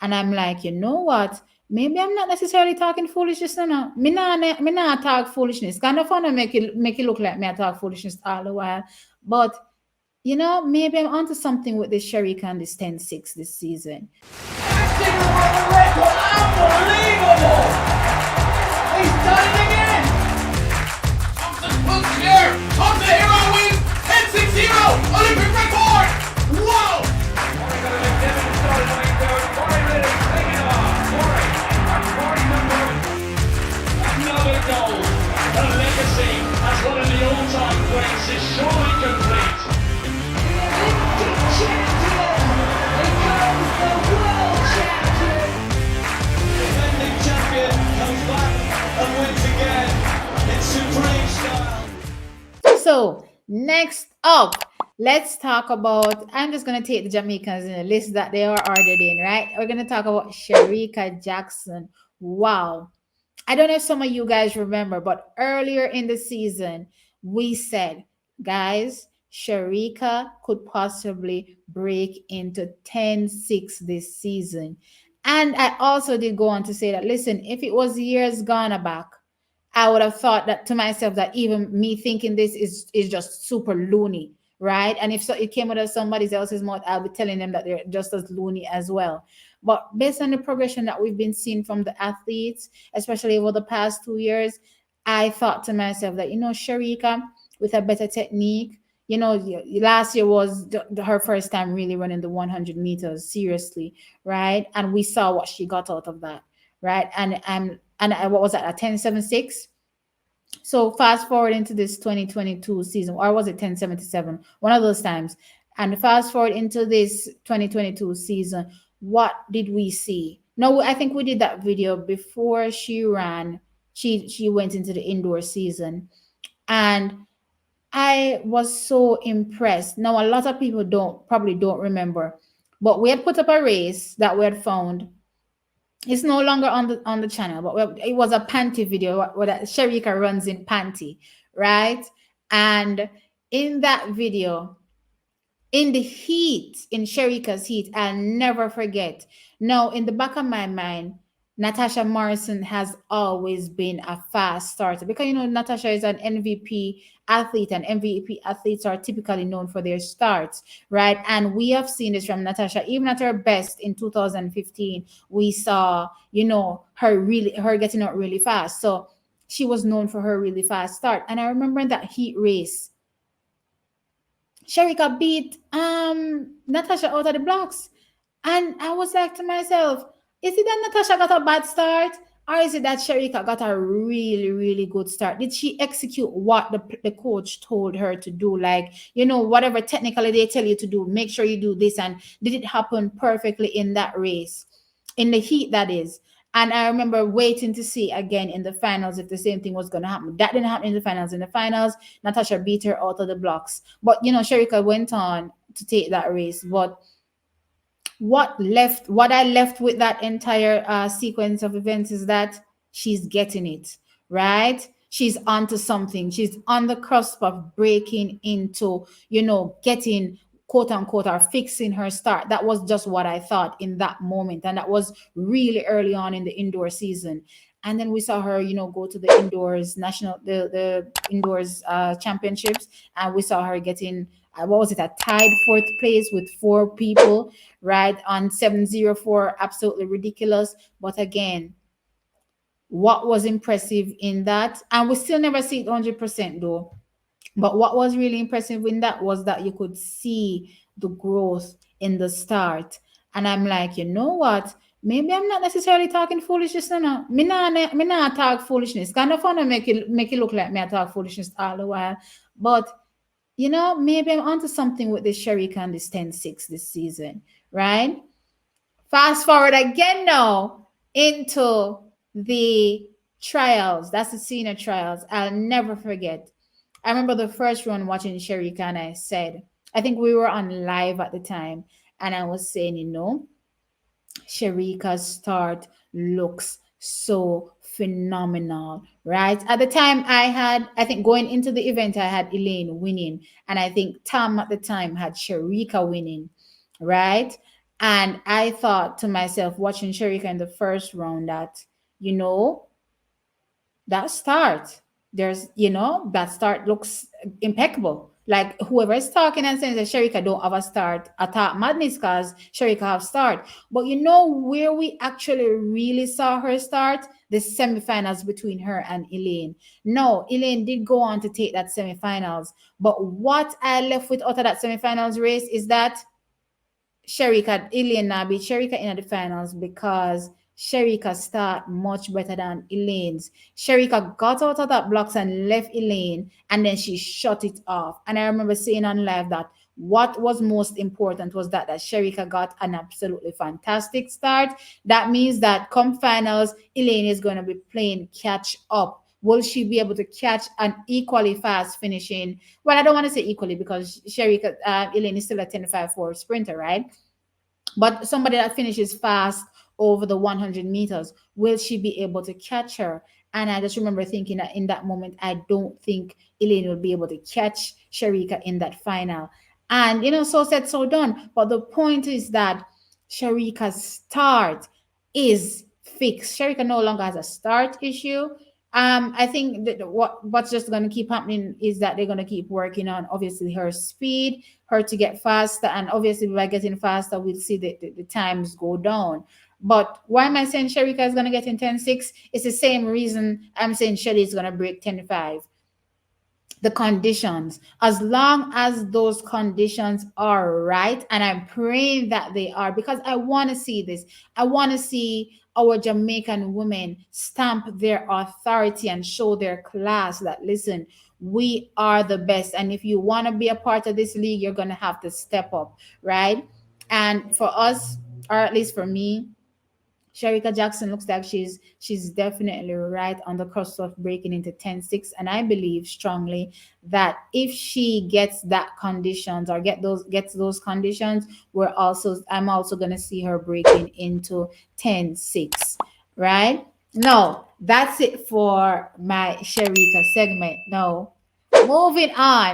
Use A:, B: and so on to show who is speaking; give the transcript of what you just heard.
A: And I'm like, you know what? Maybe I'm not necessarily talking foolishness. No. Me not talk foolishness. Kind of fun to make it look like me I talk foolishness all the while. But maybe I'm onto something with this Shericka and this 10-6 this season.
B: Unbelievable! He's done it again! Thompson puts here! Thompson Hero wins! 10-6-0! Olympic record! Whoa! Corey got an extended start line there. Corey really taking it off. Corey, Corey number. Another goal. The legacy as one of the all-time greats is surely complete. The Olympic champion becomes the world champion. Defending champion comes back and wins again in supreme style.
A: So next up, let's talk about. I'm just gonna take the Jamaicans in the list that they are ordered in, right? We're gonna talk about Shericka Jackson. Wow. I don't know if some of you guys remember, but earlier in the season, we said, guys, Shericka could possibly break into 10-6 this season. And I also did go on to say that, listen, if it was years gone back, I would have thought that to myself that even me thinking this is just super loony, right? And if so, it came out of somebody else's mouth, I'll be telling them that they're just as loony as well. But based on the progression that we've been seeing from the athletes, especially over the past 2 years, I thought to myself that Shericka with a better technique. Last year was her first time really running the 100 meters seriously, right? And we saw what she got out of that, right? And what was that, a 10.76? So fast forward into this 2022 season, or was it 10.77? One of those times. And fast forward into this 2022 season, what did we see? No, I think we did that video before she ran. She went into the indoor season. And I was so impressed. Now a lot of people probably don't remember, but we had put up a race that we had found. It's no longer on the channel, but it was a panty video where that Shericka runs in panty, right? And in that video, in the heat, in Shericka's heat, I'll never forget. Now, in the back of my mind, Natasha Morrison has always been a fast starter because Natasha is an MVP athlete, and MVP athletes are typically known for their starts, right? And we have seen this from Natasha, even at her best in 2015. We saw, her getting out really fast. So she was known for her really fast start. And I remember that heat race, Shericka beat Natasha out of the blocks. And I was like to myself, is it that Natasha got a bad start? Or is it that Shericka got a really, really good start? Did she execute what the coach told her to do? Like, whatever technically they tell you to do, make sure you do this. And did it happen perfectly in that race? In the heat, that is. And I remember waiting to see again in the finals if the same thing was going to happen. That didn't happen in the finals. In the finals, Natasha beat her out of the blocks. But, Shericka went on to take that race. But what I left with that entire sequence of events is that she's getting it, right? She's onto something. She's on the cusp of breaking into, getting quote unquote or fixing her start. That was just what I thought in that moment. And that was really early on in the indoor season. And then we saw her, go to the indoors the indoors championships, and we saw her getting what was it, a tied fourth place with 4 people, right, on 704. Absolutely ridiculous. But again, what was impressive in that, and we still never see it 100% though, but what was really impressive in that was that you could see the growth in the start. And I'm like, you know what? Maybe I'm not necessarily talking foolishness. No. Me not talk foolishness. Kind of fun to make it look like me I talk foolishness all the while. But maybe I'm onto something with this Shericka and this 10-6 this season, right? Fast forward again now into the trials. That's the senior trials. I'll never forget. I remember the first run watching Shericka, and I said, I think we were on live at the time, and I was saying, Shericka's start looks so phenomenal, right? At the time, I think going into the event, I had Elaine winning, and I think Tom at the time had Shericka winning, right? And I thought to myself, watching Shericka in the first round, that, you know, that start, that start looks impeccable. Like whoever is talking and saying that Shericka don't have a start, attack madness, because Shericka have start. But you know where we actually really saw her start? The semifinals between her and Elaine. No, Elaine did go on to take that semifinals. But what I left with out of that semifinals race is that Shericka, Elaine now beat Shericka in the finals because Shericka start much better than Elaine's. Shericka got out of that blocks and left Elaine, and then she shut it off. And I remember saying on live that what was most important was that Shericka got an absolutely fantastic start. That means that come finals, Elaine is going to be playing catch up. Will she be able to catch an equally fast finishing? Well, I don't want to say equally because Shericka, Elaine is still a 10.54 sprinter, right? But somebody that finishes fast over the 100 meters, will she be able to catch her? And I just remember thinking that in that moment, I don't think Elaine will be able to catch Shericka in that final. And, so said, so done. But the point is that Shericka's start is fixed. Shericka no longer has a start issue. I think that what's just going to keep happening is that they're going to keep working on obviously her speed, her to get faster, and obviously by getting faster, we'll see the times go down. But why am I saying Shericka is going to get in 10.6? It's the same reason I'm saying Shelly is going to break 10.5. The conditions, as long as those conditions are right, and I'm praying that they are, because I want to see this. I want to see our Jamaican women stamp their authority and show their class that, listen, we are the best, and if you want to be a part of this league, you're going to have to step up, right? And for us, or at least for me, Shericka Jackson looks like she's definitely right on the cusp of breaking into 10.6. And I believe strongly that if she gets that conditions, or gets those conditions, I'm also gonna see her breaking into 10.6. Right? No, that's it for my Shericka segment. No. Moving on.